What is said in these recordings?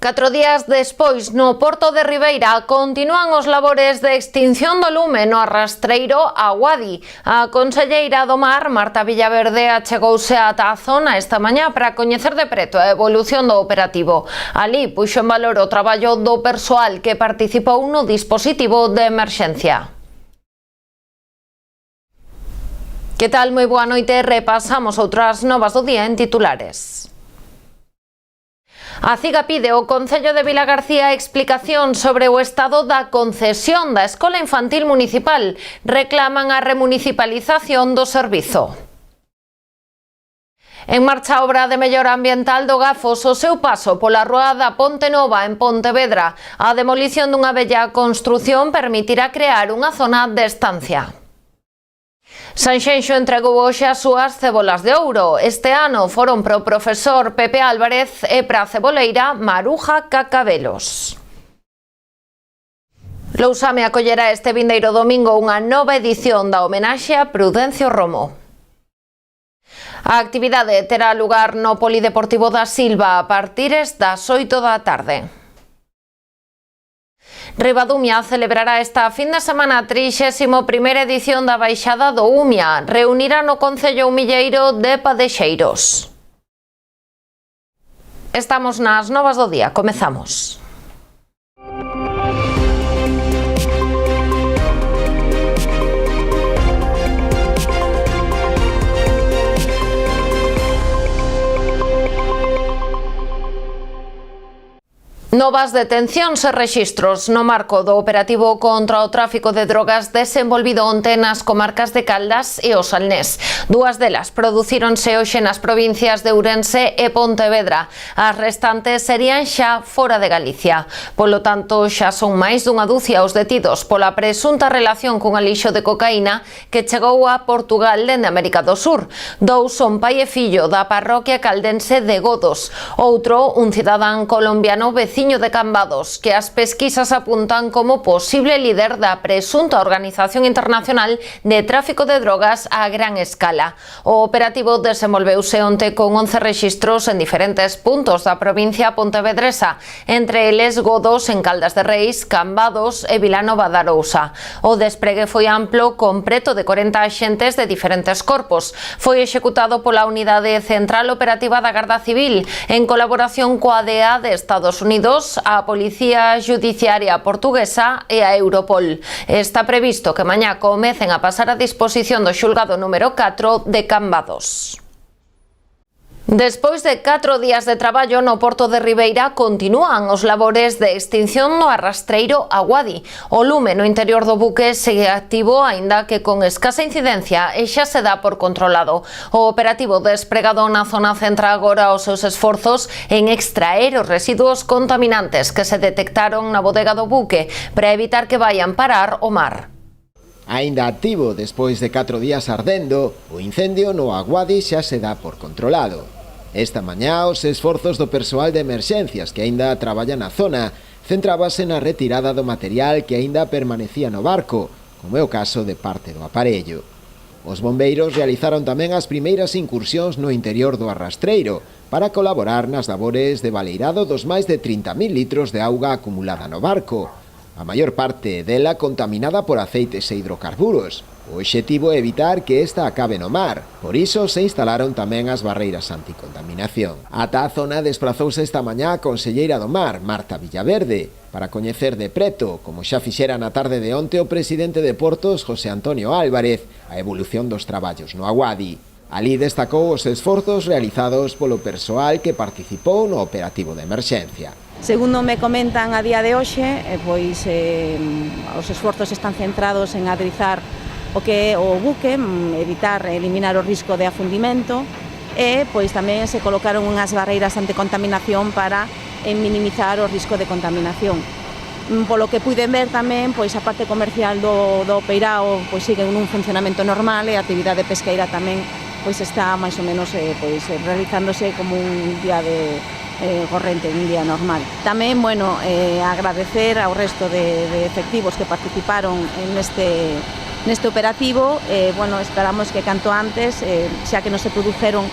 4 días despois, no Porto de Ribeira, continúan os labores de extinción do lume no arrastreiro Aguadi. A conselleira do Mar, Marta Villaverde, achegouse ata a zona esta mañá para coñecer de preto a evolución do operativo. Alí puxo en valor o traballo do persoal que participou no dispositivo de emerxencia. Que tal? Moi boa noite. Repasamos outras novas do día en titulares. A CIGA pide ao Concello de Vilagarcía explicación sobre o estado da concesión da Escola Infantil Municipal. Reclaman a remunicipalización do servizo. En marcha a obra de mellora ambiental do Gafos, o seu paso pola rúa da Ponte Nova en Pontevedra. A demolición dunha vella construción permitirá crear unha zona de estancia. Sanxenxo entregou hoxe as súas cebolas de ouro. Este ano foron pro profesor Pepe Álvarez e pra ceboleira Maruja Cacabelos. Lousame acollerá este vindeiro domingo unha nova edición da homenaxe a Prudencio Romo. A actividade terá lugar no Polideportivo da Silva a partires das 8 da tarde. Ribadumia celebrará esta fin de semana a 31ª edición da Baixada do Umia. Reunirá no Concello Humilleiro de Padexeiros. Estamos nas novas do día. Comezamos. Novas detencións e rexistros no marco do operativo contra o tráfico de drogas desenvolvido onte nas comarcas de Caldas e o Salnés. Dúas delas producíronse hoxe nas provincias de Ourense e Pontevedra. As restantes serían xa fora de Galicia. Polo tanto, xa son máis dunha dúcia os detidos pola presunta relación cun alixo de cocaína que chegou a Portugal dende América do Sur. Dous son pai e fillo da parroquia caldense de Godos. Outro, un cidadán colombiano veciño de Cambados, que as pesquisas apuntan como posible líder da presunta organización internacional de tráfico de drogas a gran escala. O operativo desenvolveuse onte con 11 rexistros en diferentes puntos da provincia pontevedresa, entre eles Godos, en Caldas de Reis, Cambados e Vilanova de Arousa. O despregue foi amplo, con preto de 40 axentes de diferentes corpos. Foi executado pola Unidade Central Operativa da Garda Civil, en colaboración coa DEA de Estados Unidos, a Policía Judiciaria Portuguesa e a Europol. Está previsto que mañá comecen a pasar a disposición do xulgado número 4 de Cambados. Despois de 4 días de traballo no Porto de Ribeira, continúan os labores de extinción no arrastreiro Aguadi. O lume no interior do buque segue activo, aínda que con escasa incidencia, e xa se dá por controlado. O operativo despregado na zona centra agora os seus esforzos en extraer os residuos contaminantes que se detectaron na bodega do buque para evitar que vayan parar o mar. Aínda activo despois de 4 días ardendo, o incendio no Aguadi xa se dá por controlado. Esta mañá, os esforzos do persoal de emerxencias que aínda traballa na zona centrábase na retirada do material que aínda permanecía no barco, como é o caso de parte do aparello. Os bombeiros realizaron tamén as primeiras incursións no interior do arrastreiro para colaborar nas labores de baleirado dos máis de 30.000 litros de auga acumulada no barco, a maior parte dela contaminada por aceites e hidrocarburos. O obxectivo é evitar que esta acabe no mar, por iso se instalaron tamén as barreiras anticontaminación. Ata a zona desprazouse esta mañá a conselleira do Mar, Marta Villaverde, para coñecer de preto, como xa fixera na tarde de onte o presidente de Portos, José Antonio Álvarez, a evolución dos traballos no Aguadi. Alí destacou os esforzos realizados polo persoal que participou no operativo de emerxencia. Segundo me comentan a día de hoxe, os esforzos están centrados en adrizar o que é o buque, eliminar o risco de afundimento e tamén se colocaron unhas barreiras anticontaminación para minimizar o risco de contaminación. Polo que puiden ver tamén, a parte comercial do peirao sigue nun funcionamento normal e a actividade pesqueira tamén está máis ou menos realizándose como un día de corrente, un día normal. Tamén, agradecer ao resto de efectivos que participaron neste operativo. Esperamos que canto antes, xa que non se produjeron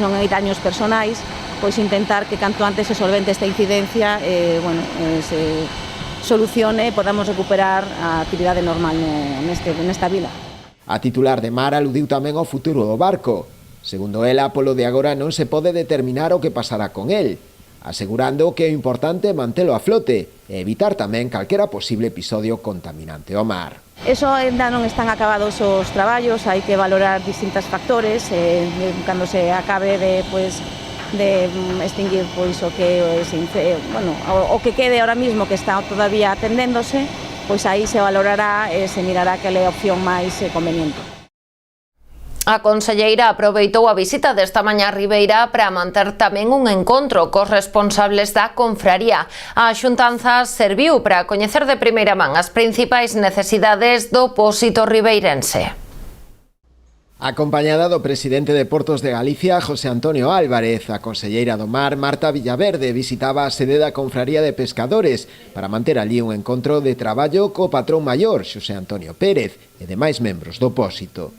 non hai daños personais, pois intentar que canto antes se solvente esta incidencia se solucione e podamos recuperar a actividade normal nesta vila. A titular de Mar aludiu tamén ao futuro do barco. Segundo ela, polo de agora non se pode determinar o que pasará con el, asegurando que é importante mantelo a flote e evitar tamén calquera posible episodio contaminante ao mar. Eso ainda non están acabados os traballos, hai que valorar distintos factores, cando se acabe de extinguir o que quede ahora mismo que está todavía atendéndose, pois aí se valorará e se mirará que é a opción máis conveniente. A conselleira aproveitou a visita desta mañá a Ribeira para manter tamén un encontro cos responsables da confraría. A xuntanza serviu para coñecer de primeira man as principais necesidades do pósito ribeirense. Acompañada do presidente de Portos de Galicia, José Antonio Álvarez, a conselleira do Mar, Marta Villaverde, visitaba a sede da Confraría de Pescadores para manter allí un encontro de traballo co patrón maior, Xosé Antonio Pérez, e demais membros do pósito.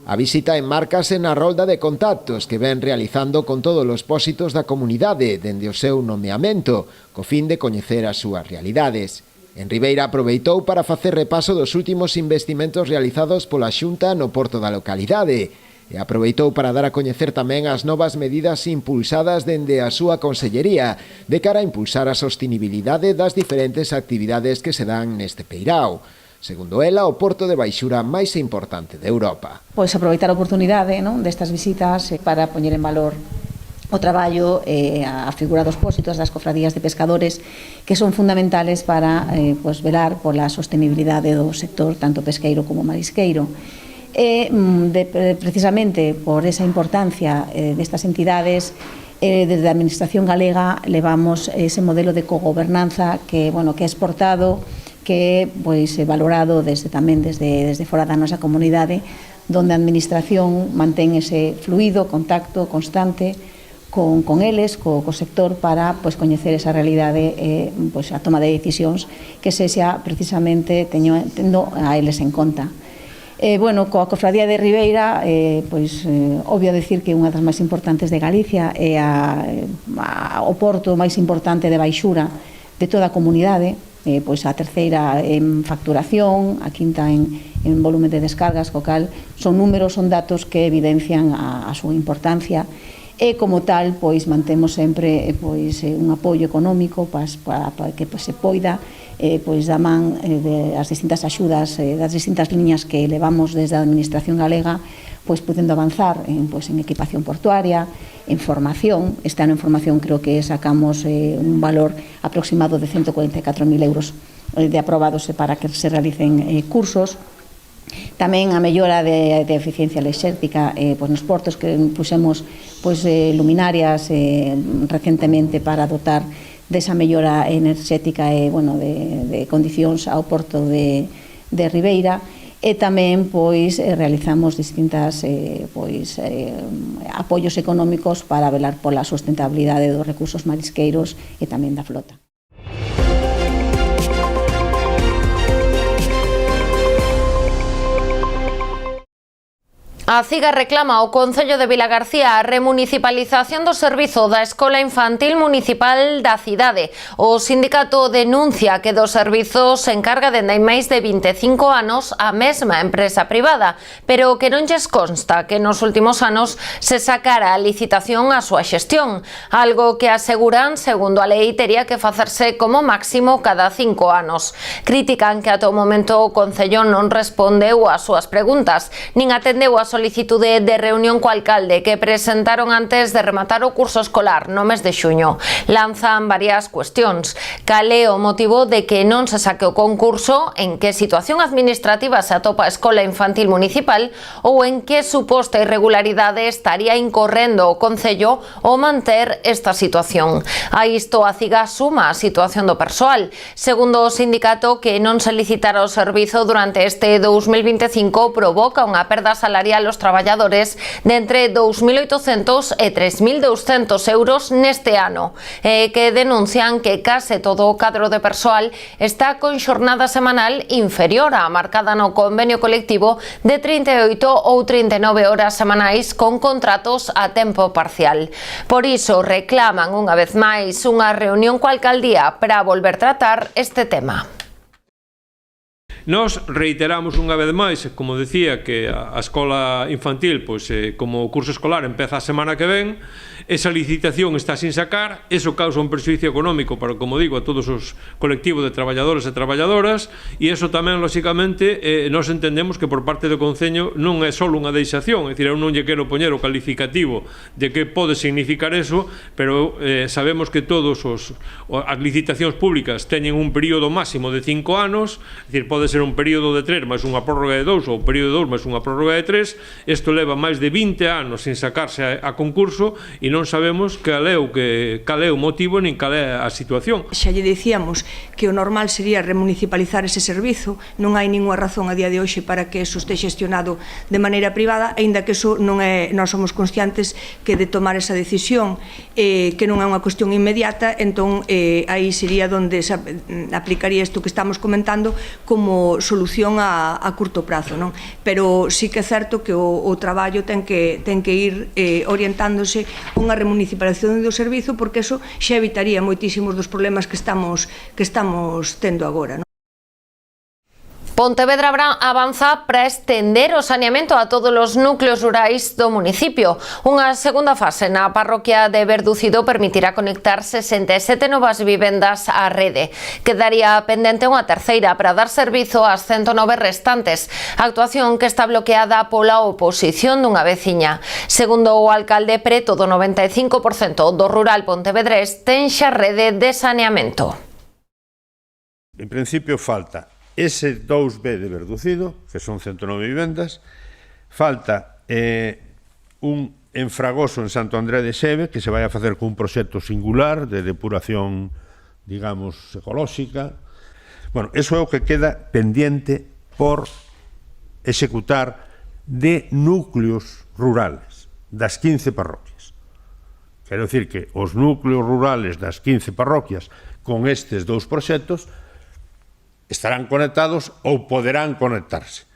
A visita enmárcase na rolda de contactos que ven realizando con todos os pósitos da comunidade dende o seu nomeamento, co fin de coñecer as súas realidades. En Ribeira aproveitou para facer repaso dos últimos investimentos realizados pola Xunta no porto da localidade e aproveitou para dar a coñecer tamén as novas medidas impulsadas dende a súa consellería de cara a impulsar a sostenibilidade das diferentes actividades que se dan neste peirao. Segundo ela, o porto de baixura máis importante de Europa. Pois aproveitar a oportunidade destas visitas para poñer en valor o traballo e a figura dos pósitos das cofradías de pescadores que son fundamentales para velar pola sostenibilidade do sector tanto pesqueiro como marisqueiro. E precisamente por esa importancia destas entidades, desde a Administración galega levamos ese modelo de cogobernanza que é exportado, que é valorado desde fora da nosa comunidade, donde a Administración mantén ese fluido, contacto constante con eles, co sector, para coñecer esa realidade e a toma de decisións que sexa precisamente tendo a eles en conta. Coa Cofradía de Ribeira, obvio decir que unha das máis importantes de Galicia é o porto máis importante de baixura de toda a comunidade, a terceira en facturación, a quinta en volumen de descargas, co cal son números, son datos que evidencian a súa importancia e como tal mantemos sempre un apoio económico para que se poida da man das distintas axudas, das distintas liñas que levamos desde a Administración galega, podendo avanzar en equipación portuaria, en formación. Este ano en formación creo que sacamos un valor aproximado de 144.000 euros de aprobados para que se realicen cursos. Tamén a mellora de eficiencia enerxética nos portos, que puxemos luminarias recentemente para dotar desa mellora enerxética e de condicións ao porto de Ribeira. E tamén realizamos distintas apoios económicos para velar pola sustentabilidade dos recursos marisqueiros e tamén da flota. A CIGA reclama ao Concello de Vilagarcía a remunicipalización do servizo da Escola Infantil Municipal da cidade. O sindicato denuncia que do servizo se encarga dende hai máis de 25 anos a mesma empresa privada, pero que non lles consta que nos últimos anos se sacara a licitación a súa xestión, algo que aseguran, segundo a lei, tería que facerse como máximo cada 5 anos. Critican que ata o momento o Concello non respondeu ás súas preguntas, nin atendeu a solicitude de reunión co alcalde que presentaron antes de rematar o curso escolar no mes de xuño. Lanzan varias cuestións. Cal é o motivo de que non se saque o concurso, en que situación administrativa se atopa a Escola Infantil Municipal ou en que suposta irregularidade estaría incorrendo o Concello ao manter esta situación. A isto a CIGA suma a situación do persoal. Segundo o sindicato, que non se licitara o servizo durante este 2025 provoca unha perda salarial os traballadores de entre 2.800 e 3.200 euros neste ano, que denuncian que case todo o cadro de persoal está con xornada semanal inferior á marcada no convenio colectivo de 38 ou 39 horas semanais con contratos a tempo parcial. Por iso reclaman unha vez máis unha reunión coa alcaldía para volver tratar este tema. Nós reiteramos unha vez máis, como decía, que a escola infantil, como o curso escolar empeza a semana que ven, esa licitación está sin sacar, eso causa un perxuízo económico para, como digo, a todos os colectivos de traballadores e traballadoras, e eso tamén, lóxicamente, nós entendemos que por parte do Concello non é só unha deixación, é dicir, eu non lle quero poñer o calificativo de que pode significar eso, pero sabemos que todas as licitacións públicas teñen un período máximo de 5 anos, é dicir, pode ser un período de 3 máis unha prórroga de 2 ou un período de 2 máis unha prórroga de 3, isto leva máis de 20 anos sin sacarse a concurso e non sabemos cal é o motivo nin cal é a situación. Xa lle dicíamos que o normal sería remunicipalizar ese servizo, non hai ninguna razón a día de hoxe para que eso este xestionado de maneira privada, aínda que eso non é, nós somos conscientes que de tomar esa decisión que non é unha cuestión inmediata, entón aí sería onde se aplicaría isto que estamos comentando como solución a curto prazo, non? Pero sí que é certo que o traballo ten que ir orientándose unha remunicipalización do servizo, porque eso xa evitaría moitísimos dos problemas que estamos tendo agora, non? Pontevedra avanza para estender o saneamento a todos os núcleos rurais do municipio. Unha segunda fase na parroquia de Verducido permitirá conectar 67 novas vivendas á rede. Quedaría pendente unha terceira para dar servizo ás 109 restantes, actuación que está bloqueada pola oposición dunha veciña. Segundo o alcalde, preto do 95% do rural pontevedrés ten xa rede de saneamento. En principio falta ese 2B de Verducido, que son 109 vivendas, falta un en Fragoso, en Santo André de Xeve, que se vai a facer cun proxecto singular de depuración, digamos, ecolóxica. Bueno, eso é o que queda pendiente por executar de núcleos rurales das 15 parroquias. Quero dicir que os núcleos rurales das 15 parroquias con estes dous proxectos estarán conectados ou poderán conectarse.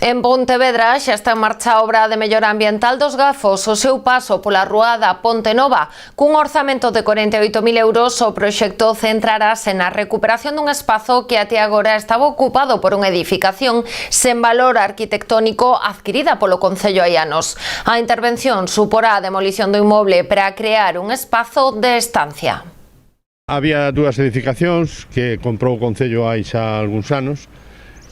En Pontevedra xa está en marcha a obra de mellora ambiental dos Gafos, o seu paso pola rúa da Ponte Nova. Cun orzamento de 48.000 euros, o proxecto centrarase na recuperación dun espazo que até agora estaba ocupado por unha edificación sen valor arquitectónico adquirida polo Concello hai anos. A intervención suporá a demolición do inmoble para crear un espazo de estancia. Había dúas edificacións que comprou o Concello hai xa algúns anos.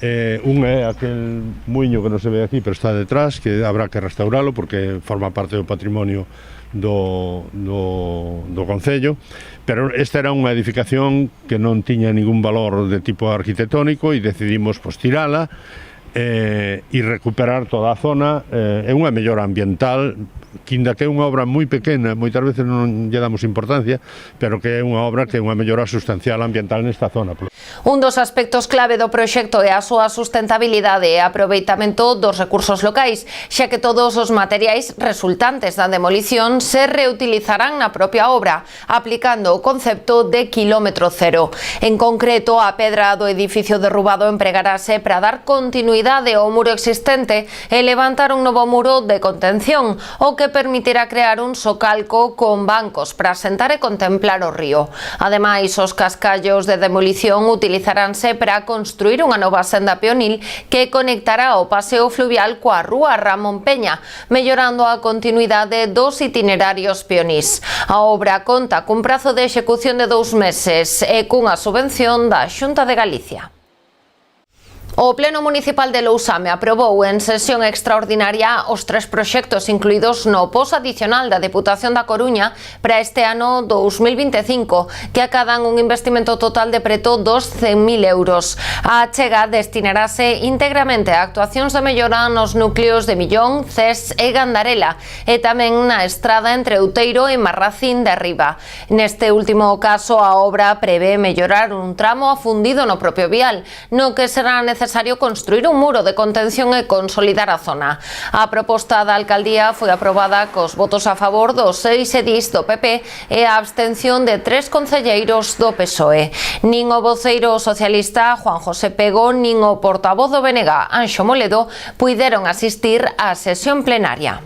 Un é aquel muiño que non se ve aquí, pero está detrás, que habrá que restauralo porque forma parte do patrimonio do Concello. Pero esta era unha edificación que non tiña ningún valor de tipo arquitectónico e decidimos tirala e recuperar toda a zona. É unha mellora ambiental, quinda que é unha obra moi pequena, moitas veces non lle damos importancia, pero que é unha obra que é unha mellora sustancial ambiental nesta zona. Un dos aspectos clave do proxecto é a súa sustentabilidade e aproveitamento dos recursos locais, xa que todos os materiais resultantes da demolición se reutilizarán na propia obra, aplicando o concepto de quilómetro cero. En concreto, a pedra do edificio derrubado empregarase para dar continuidade ao muro existente e levantar un novo muro de contención, o que permitirá crear un socalco con bancos para sentar e contemplar o río. Ademais, os cascallos de demolición utilizaránse para construir unha nova senda peonil que conectará o paseo fluvial coa rúa Ramón Peña, mellorando a continuidade dos itinerarios peonís. A obra conta cun prazo de execución de 2 meses e cunha subvención da Xunta de Galicia. O Pleno Municipal de Lousame aprobou en sesión extraordinaria os 3 proxectos incluídos no pos adicional da Deputación da Coruña para este ano 2025, que acadan un investimento total de preto dos 100.000 euros. A achega destinarase íntegramente a actuacións de mellora nos núcleos de Millón, Cés e Gandarela, e tamén na estrada entre Outeiro e Marracín de Arriba. Neste último caso, a obra prevé mellorar un tramo afundido no propio vial, no que será necesario necesario construir un muro de contención e consolidar a zona. A proposta da alcaldía foi aprobada cos votos a favor dos 6 edís do PP e a abstención de 3 concelleiros do PSOE. Nin o voceiro socialista Juan José Pego nin o portavoz do BNG Anxo Moledo puideron asistir á sesión plenaria.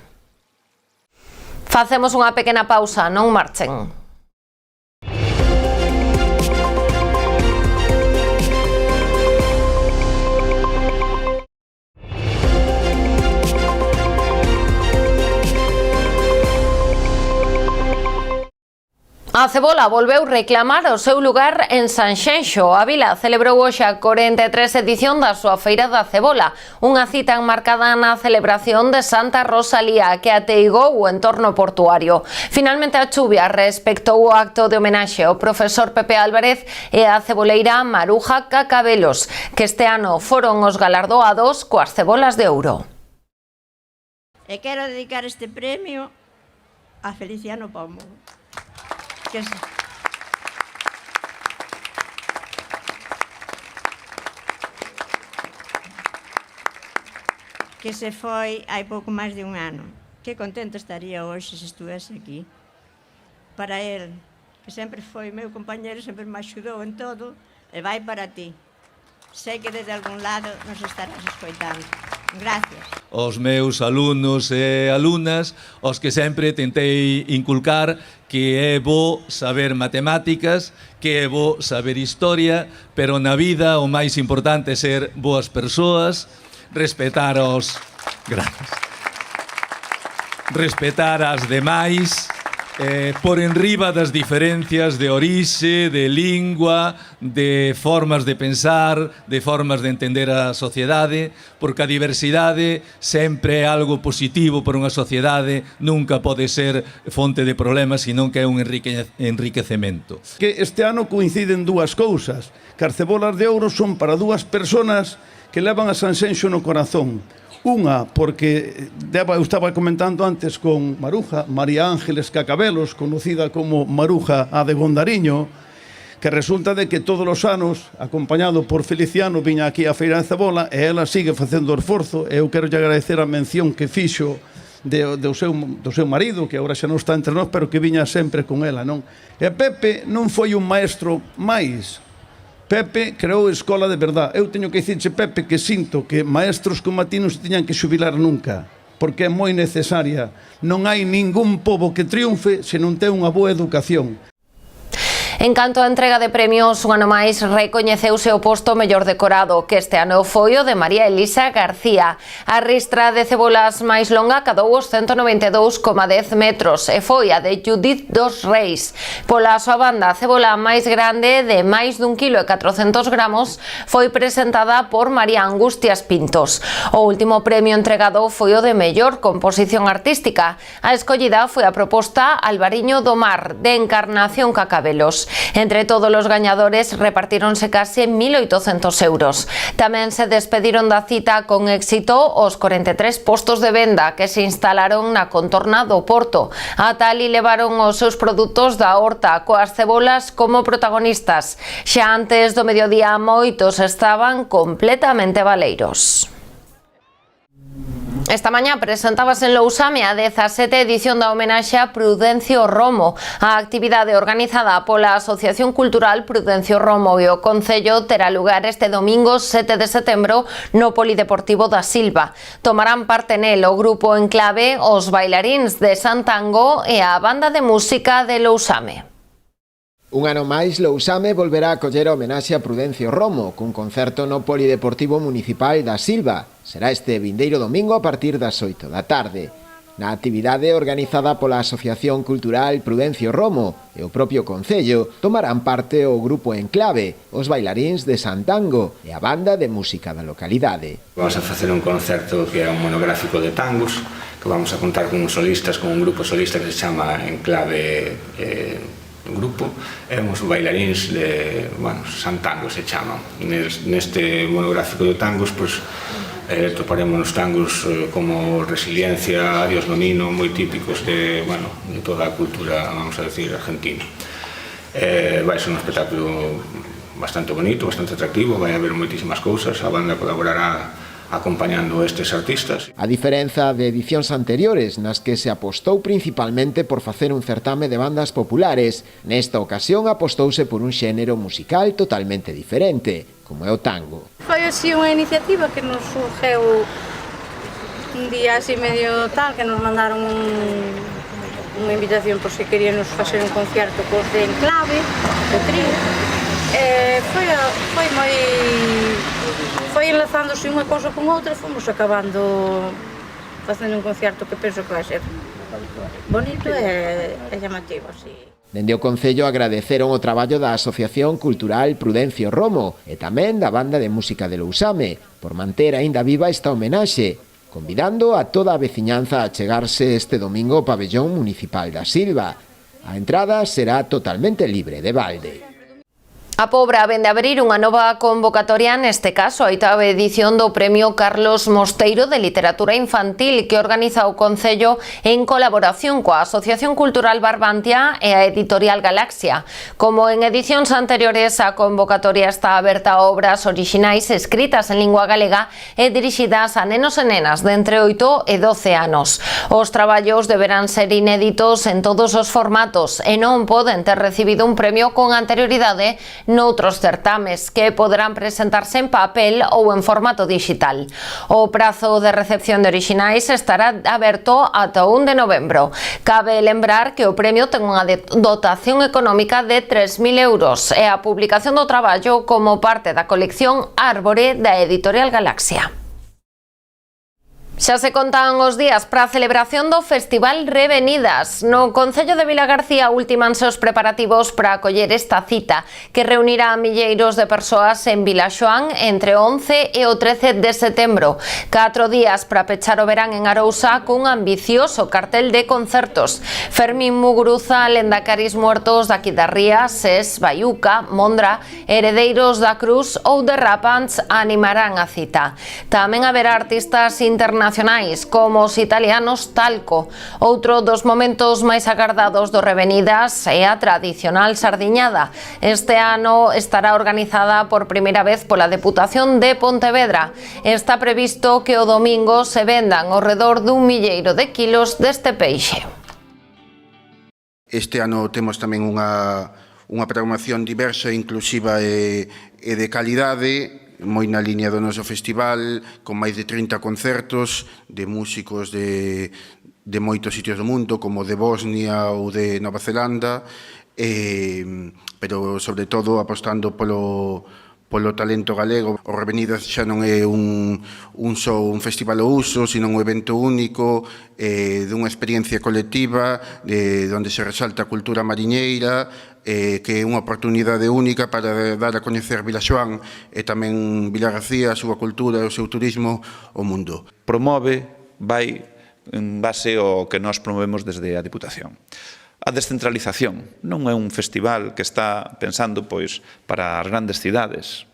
Facemos unha pequena pausa, non marchen. A cebola volveu reclamar o seu lugar en Sanxenxo. A vila celebrou hoxe a 43 edición da súa Feira da Cebola, unha cita enmarcada na celebración de Santa Rosalía que ateigou o entorno portuario. Finalmente a chuvia respectou o acto de homenaxe ao profesor Pepe Álvarez e a ceboleira Maruja Cacabelos, que este ano foron os galardoados coas cebolas de ouro. E quero dedicar este premio a Feliciano Pombo. Que se foi hai pouco máis de un ano. Que contento estaría hoxe se estuvese aquí. Para el, que sempre foi meu compañero, sempre me axudou en todo, e vai para ti. Sei que desde algún lado nos estarás escoitando. Gracias. Os meus alumnos e alunas, os que sempre tentei inculcar que é bo saber matemáticas, que é bo saber historia, pero na vida o máis importante é ser boas persoas, respetar os... Gracias. Respetar as demais, por enriba das diferencias de orixe, de lingua, de formas de pensar, de formas de entender a sociedade, porque a diversidade sempre é algo positivo para unha sociedade, nunca pode ser fonte de problemas, senón que é un enriquecemento. Que este ano coinciden dúas cousas, que as cebolas de ouro son para dúas personas que levan a Sanxenxo no corazón. Unha, porque eu estaba comentando antes con Maruja, María Ángeles Cacabelos, conocida como Maruja a de Gondariño, que resulta de que todos os anos, acompañado por Feliciano, viña aquí a Feira de Cebola e ela sigue facendo o esforzo. Eu quero lle agradecer a mención que fixo do seu marido, que agora xa non está entre nós, pero que viña sempre con ela, non? E Pepe non foi un maestro máis. Pepe creou escola de verdad. Eu teño que dicirche, Pepe, que sinto que maestros como a ti non se teñan que xubilar nunca, porque é moi necesaria. Non hai ningún pobo que triunfe se non ten unha boa educación. En canto a entrega de premios, un ano máis recoñeceuse o posto mellor decorado, que este ano foi o de María Elisa García. A ristra de cebolas máis longa cadou os 192,10 metros e foi a de Judith dos Reis. Pola súa banda, a cebola máis grande de máis dun quilo e 400 gramos foi presentada por María Angustias Pintos. O último premio entregado foi o de mellor composición artística. A escollida foi a proposta Alvariño do Mar, de Encarnación Cacabelos. Entre todos os gañadores repartíronse case 1.800 euros. Tamén se despediron da cita con éxito os 43 postos de venda que se instalaron na contorna do Porto. Ata ali levaron os seus produtos da horta, coas cebolas como protagonistas. Xa antes do mediodía moitos estaban completamente baleiros. Esta mañá presentábase en Lousame a 17ª edición da homenaxe a Prudencio Romo. A actividade organizada pola Asociación Cultural Prudencio Romo e o Concello terá lugar este domingo 7 de setembro no Polideportivo da Silva. Tomarán parte nel o grupo Enclave, os bailaríns de Santango e a banda de música de Lousame. Un ano máis, Lousame volverá a coller a homenaxe a Prudencio Romo cun concerto no Polideportivo Municipal da Silva. Será este vindeiro domingo a partir das 8 da tarde. Na actividade organizada pola Asociación Cultural Prudencio Romo e o propio Concello tomarán parte o grupo Enclave, os bailaríns de Santango e a banda de música da localidade. Vamos a facer un concerto que é un monográfico de tangos, que vamos a contar con uns solistas, con un grupo solista que se chama Enclave grupo, e uns bailaríns de, Santango se chaman. Neste monográfico de tangos, toparemos os tangos como Resiliencia, Adiós Nonino, moi típicos de toda a cultura, vamos a decir, argentina. Vai ser un espectáculo bastante bonito, bastante atractivo, vai haber moitísimas cousas, a banda colaborará acompañando estes artistas. A diferenza de edicións anteriores nas que se apostou principalmente por facer un certame de bandas populares, nesta ocasión apostouse por un xénero musical totalmente diferente, como é o tango. Foi así unha iniciativa que nos surgeu un día así medio tal, que nos mandaron unha invitación por se queríamos facer un concerto cos de Enclave, o trío. Foi enlazándose unha cousa con outra e fomos acabando facendo un concerto que penso que vai ser bonito e llamativo, así. Dende o Concello agradeceron o traballo da Asociación Cultural Prudencio Romo e tamén da Banda de Música de Lousame por manter aínda viva esta homenaxe, convidando a toda a veciñanza a chegarse este domingo ao pabellón municipal da Silva. A entrada será totalmente libre de balde. A Pobra vende a abrir unha nova convocatoria, neste caso a 8ª edición do Premio Carlos Mosteiro de Literatura Infantil que organiza o Concello en colaboración coa Asociación Cultural Barbantia e a Editorial Galaxia. Como en edicións anteriores, a convocatoria está aberta a obras orixinais escritas en lingua galega e dirixidas a nenos e nenas de entre 8 e 12 anos. Os traballos deberán ser inéditos en todos os formatos e non poden ter recibido un premio con anterioridade noutros certames que poderán presentarse en papel ou en formato digital. O prazo de recepción de orixinais estará aberto ata o 1 de novembro. Cabe lembrar que o premio ten unha dotación económica de 3.000 euros e a publicación do traballo como parte da colección Árbore da Editorial Galaxia. Xa se contan os días para a celebración do Festival Revenidas. No Concello de Vilagarcía ultimanse os preparativos para acoller esta cita que reunirá a milleiros de persoas en Vilaxoán entre o 11 e o 13 de setembro. 4 días para pechar o verán en Arousa cun ambicioso cartel de concertos. Fermín Muguruza, Lendacaris Muertos daqui da Ría, SES, Baiuca, Mondra, Heredeiros da Cruz ou Derrapants animarán a cita. Tamén haberá artistas internacionais como os italianos Talco. Outro dos momentos máis agardados do Revenidas é a tradicional sardiñada. Este ano estará organizada por primeira vez pola Deputación de Pontevedra. Está previsto que o domingo se vendan ao redor dun milleiro de kilos deste peixe. Este ano temos tamén unha programación diversa, inclusiva e de calidade, moi na liña do noso festival, con máis de 30 concertos de músicos de moitos sitios do mundo, como de Bosnia ou de Nova Zelanda, pero sobre todo apostando polo talento galego. O Revenidas xa non é un festival ao uso, sino un evento único, dunha experiencia colectiva, onde se resalta a cultura mariñeira, que é unha oportunidade única para dar a coñecer Vilaxoán e tamén Vilagarcía, a súa cultura e o seu turismo ao mundo. Promove, vai en base ao que nós promovemos desde a Diputación. A descentralización non é un festival que está pensando para as grandes cidades.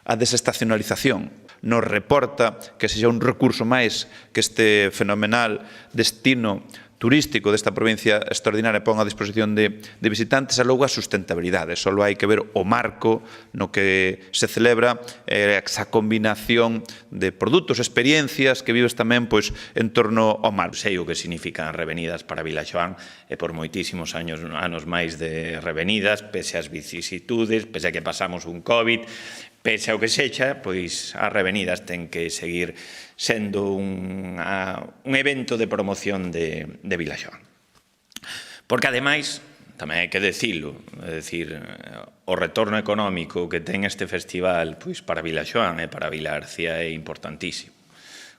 A desestacionalización nos reporta que sexa un recurso máis que este fenomenal destino turístico desta provincia extraordinaria pon a disposición de visitantes, e logo a sustentabilidade. Só hai que ver o marco no que se celebra esa combinación de produtos, experiencias que vives tamén en torno ao mar. Sei o que significan Revenidas para Vilaxoán e por moitísimos anos máis de Revenidas, pese ás vicisitudes, pese a que pasamos un COVID, pese ao que sexa, as Revenidas ten que seguir sendo un evento de promoción de Vilaxoán. Porque, ademais, tamén hai que dicilo, é dicir, o retorno económico que ten este festival para Vilaxoán e para Vilagarcía é importantísimo.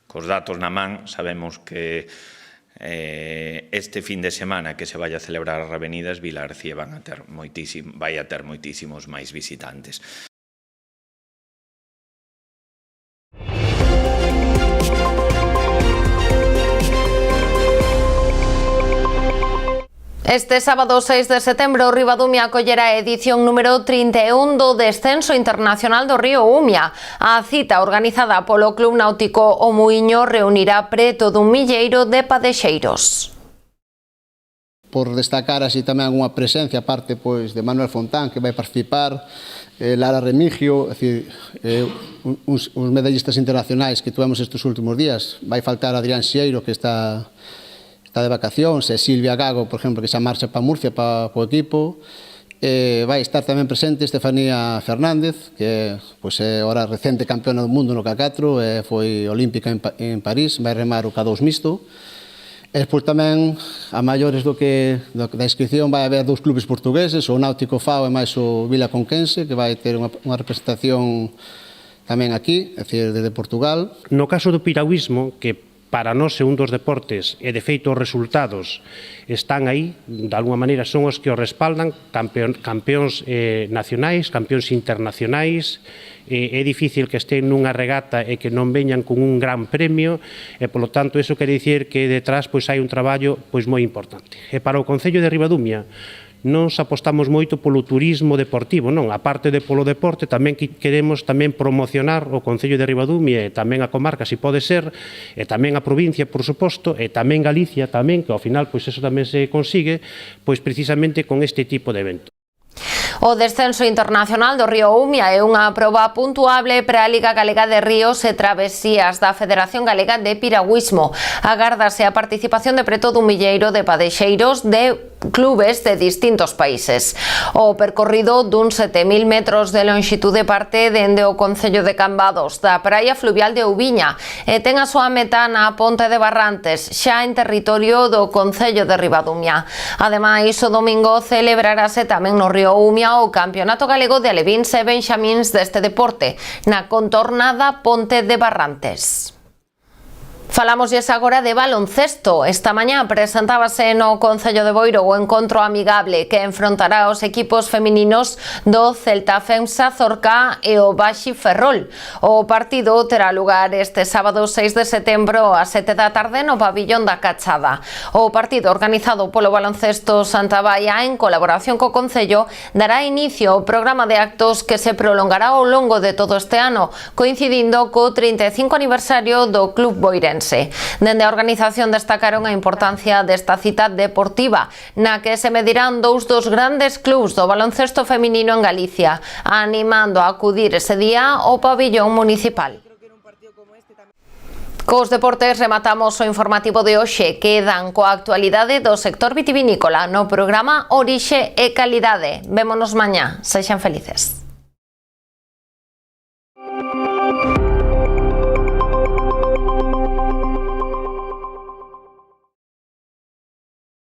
Cos datos na man, sabemos que este fin de semana que se vai a celebrar as Revenidas, Vilagarcía vai a ter moitísimos máis visitantes. Este sábado 6 de setembro, Ribadumia acollera a edición número 31 do Descenso Internacional do Río Umia. A cita organizada polo Club Náutico O Muiño reunirá preto dun milleiro de padexeiros. Por destacar así tamén unha presencia, aparte de Manuel Fontán, que vai participar, Lara Remigio, uns medallistas internacionais que tuvemos estes últimos días. Vai faltar Adrián Xeiro, que está de vacacións, e Silvia Gago, por exemplo, que xa marcha para Murcia, para o equipo. Vai estar tamén presente Estefanía Fernández, que é ahora recente campeona do mundo no K4, foi olímpica en París, vai remar o K2 mixto. E despois tamén, a maiores da inscripción, vai haber 2 clubes portugueses, o Náutico Fao e máis o Vila Conquense, que vai ter unha representación tamén aquí, é dicir, desde Portugal. No caso do piragüismo, que para nós é un dos deportes, e de feito os resultados están aí, de alguma maneira son os que os respaldan, campeóns nacionais, campeóns internacionais. É difícil que estén nunha regata e que non veñan con un gran premio, e polo tanto iso quere dicir que detrás hai un traballo moi importante. E para o Concello de Ribadumia nos apostamos moito polo turismo deportivo, non? A parte de polo deporte, tamén queremos promocionar o Concello de Ribadumia e tamén a comarca, se pode ser, e tamén a provincia, por suposto, e tamén Galicia, tamén, que ao final eso tamén se consigue, precisamente con este tipo de evento. O descenso internacional do río Umia é unha proba puntuable para a Liga Galega de Ríos e Travesías da Federación Galega de Piragüismo. Agárdase a participación de preto dun milleiro de padexeiros de clubes de distintos países. O percorrido duns 7.000 metros de longitude parte dende o Concello de Cambados, da praia fluvial de Ouviña, e ten a súa meta na Ponte de Barrantes, xa en territorio do Concello de Ribadumia. Ademais, o domingo celebrarase tamén no río Umia o Campeonato Galego de Alevíns e Benxamíns deste deporte, na contornada Ponte de Barrantes. Falamos agora de baloncesto. Esta mañá presentábase no Concello de Boiro o encontro amigable que enfrontará os equipos femininos do Celta Femsa Zorca e o Baxi Ferrol. O partido terá lugar este sábado 6 de setembro a 7 da tarde no pabillón da Cachada. O partido organizado polo Baloncesto Santa Baia en colaboración co Concello dará inicio ao programa de actos que se prolongará ao longo de todo este ano, coincidindo co 35 aniversario do Club Boirense. Dende a organización destacaron a importancia desta cita deportiva, na que se medirán dous dos grandes clubs do baloncesto feminino en Galicia, animando a acudir ese día ao pabillón municipal. Cos deportes rematamos o informativo de hoxe. Quedan coa actualidade do sector vitivinícola no programa Orixe e Calidade. Vémonos mañá. Sexan felices.